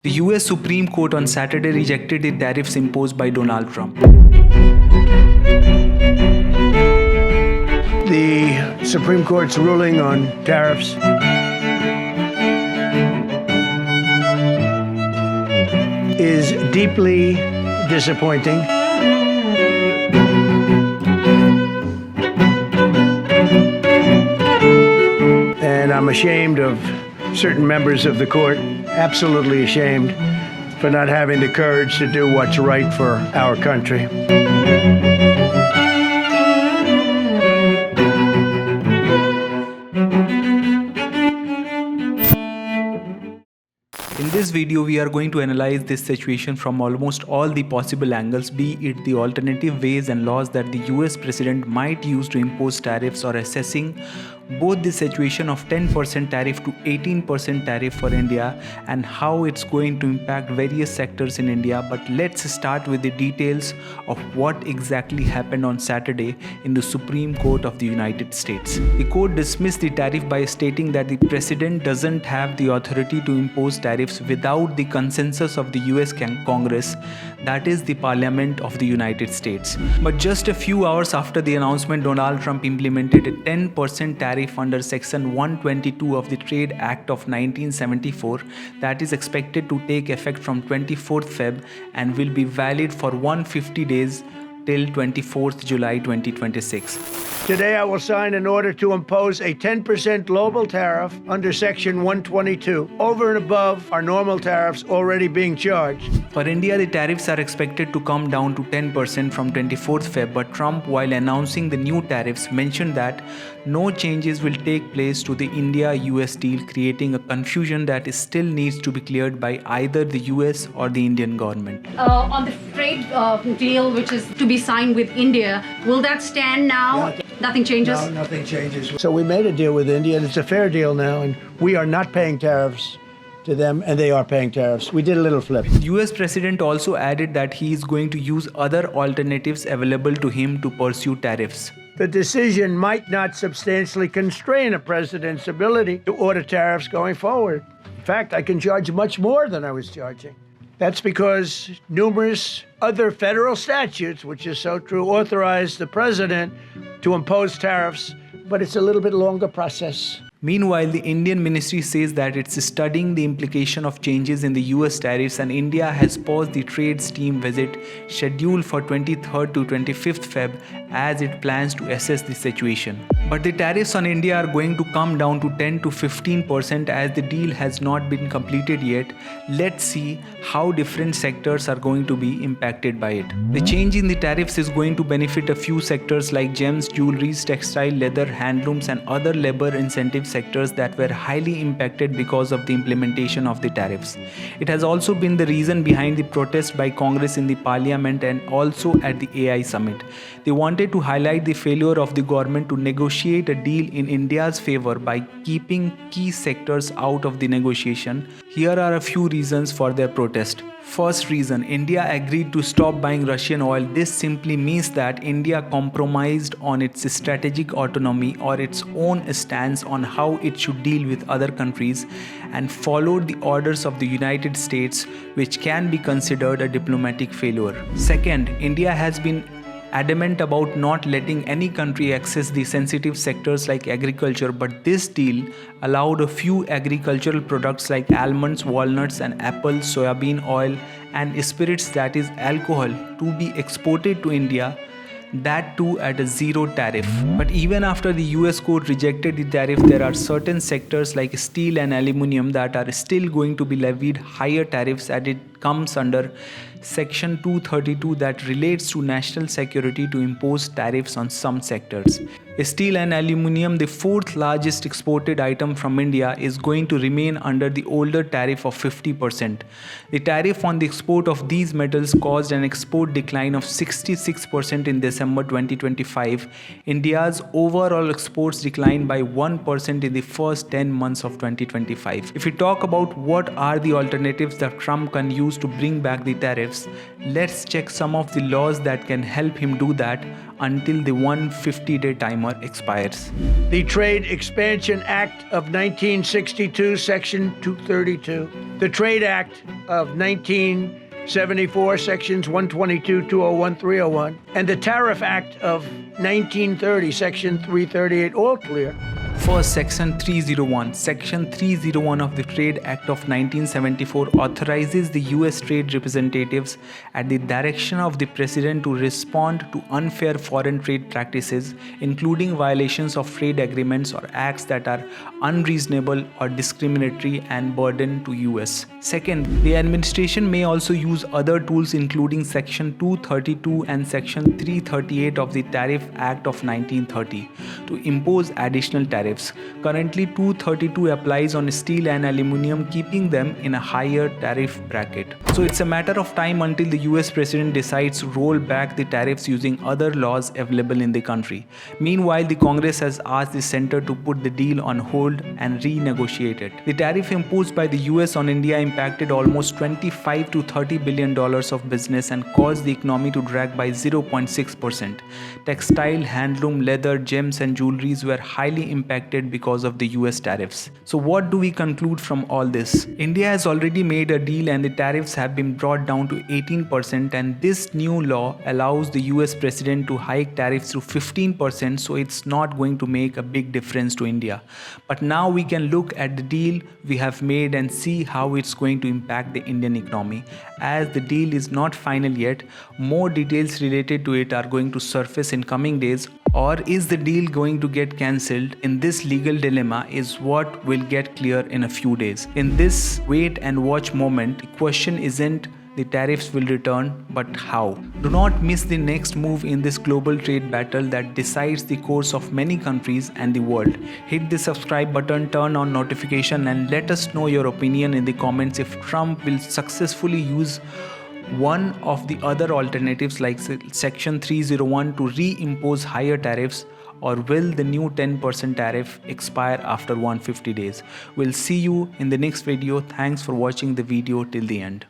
The US Supreme Court on Saturday rejected the tariffs imposed by Donald Trump. The Supreme Court's ruling on tariffs is deeply disappointing. And I'm ashamed of certain members of the court, absolutely ashamed, for not having the courage to do what's right for our country. In this video, we are going to analyze this situation from almost all the possible angles, be it the alternative ways and laws that the US president might use to impose tariffs, or assessing both the situation of 10% tariff to 18% tariff for India and how it's going to impact various sectors in India. But let's start with the details of what exactly happened on Saturday in the Supreme Court of the United States. The court dismissed the tariff by stating that the president doesn't have the authority to impose tariffs without the consensus of the US Congress, that is the Parliament of the United States. But just a few hours after the announcement, Donald Trump implemented a 10% tariff under Section 122 of the Trade Act of 1974 that is expected to take effect from 24th Feb and will be valid for 150 days till 24th July 2026. Today I will sign an order to impose a 10% global tariff under Section 122, over and above our normal tariffs already being charged. For India, the tariffs are expected to come down to 10% from 24th Feb, but Trump, while announcing the new tariffs, mentioned that no changes will take place to the India-US deal, creating a confusion that still needs to be cleared by either the US or the Indian government. On the trade deal which is to be signed with India, will that stand now? Nothing changes? No, nothing changes. So we made a deal with India, and it's a fair deal now, and we are not paying tariffs to them, and they are paying tariffs. We did a little flip. The US president also added that he is going to use other alternatives available to him to pursue tariffs. The decision might not substantially constrain a president's ability to order tariffs going forward. In fact, I can charge much more than I was charging. That's because numerous other federal statutes, which is so true, authorize the president to impose tariffs, but it's a little bit longer process. Meanwhile, the Indian ministry says that it's studying the implication of changes in the US tariffs, and India has paused the trades team visit scheduled for 23rd to 25th Feb as it plans to assess the situation. But the tariffs on India are going to come down to 10 to 15% as the deal has not been completed yet. Let's see how different sectors are going to be impacted by it. The change in the tariffs is going to benefit a few sectors like gems, jewelries, textile, leather, handlooms and other labor incentive sectors that were highly impacted because of the implementation of the tariffs. It has also been the reason behind the protest by Congress in the Parliament and also at the AI summit. They wanted to highlight the failure of the government to negotiate a deal in India's favor by keeping key sectors out of the negotiation. Here are a few reasons for their protest. First reason, India agreed to stop buying Russian oil. This simply means that India compromised on its strategic autonomy or its own stance on how it should deal with other countries and followed the orders of the United States, which can be considered a diplomatic failure. Second, India has been adamant about not letting any country access the sensitive sectors like agriculture, but this deal allowed a few agricultural products like almonds, walnuts and apples, soybean oil and spirits, that is alcohol, to be exported to India, that too at a zero tariff. But even after the US court rejected the tariff, there are certain sectors like steel and aluminium that are still going to be levied higher tariffs, as it comes under Section 232 that relates to national security to impose tariffs on some sectors. Steel and aluminium, the fourth largest exported item from India, is going to remain under the older tariff of 50%. The tariff on the export of these metals caused an export decline of 66% in December 2025. India's overall exports declined by 1% in the first 10 months of 2025. If we talk about what are the alternatives that Trump can use to bring back the tariffs, let's check some of the laws that can help him do that until the 150-day timer expires. The Trade Expansion Act of 1962, Section 232. The Trade Act of 1974, Sections 122, 201, 301, and the Tariff Act of 1930, Section 338, all clear. First, Section 301. Section 301 of the Trade Act of 1974 authorizes the U.S. trade representatives at the direction of the President to respond to unfair foreign trade practices, including violations of trade agreements or acts that are unreasonable or discriminatory and burden to U.S. Second, the administration may also use other tools including Section 232 and Section 338 of the Tariff Act of 1930 to impose additional tariffs. Currently, 232 applies on steel and aluminium, keeping them in a higher tariff bracket. So it's a matter of time until the US president decides to roll back the tariffs using other laws available in the country. Meanwhile, the Congress has asked the center to put the deal on hold and renegotiate it. The tariff imposed by the US on India impacted almost $25 to $30 billion of business and caused the economy to drag by 0.6%. Textile, handloom, leather, gems and jewelries were highly impacted because of the US tariffs. So what do we conclude from all this? India has already made a deal and the tariffs have been brought down to 18%, and this new law allows the US president to hike tariffs to 15%, so it's not going to make a big difference to India. But now we can look at the deal we have made and see how it's going to impact the Indian economy. As the deal is not final yet, more details related to it are going to surface in coming days. Or is the deal going to get cancelled? In this legal dilemma is what will get clear in a few days. In this wait and watch moment, the question isn't the tariffs will return, but how. Do not miss the next move in this global trade battle that decides the course of many countries and the world. Hit the subscribe button, turn on notification, and let us know your opinion in the comments if Trump will successfully use one of the other alternatives like Section 301 to reimpose higher tariffs, or will the new 10% tariff expire after 150 days? We'll see you in the next video. Thanks for watching the video till the end.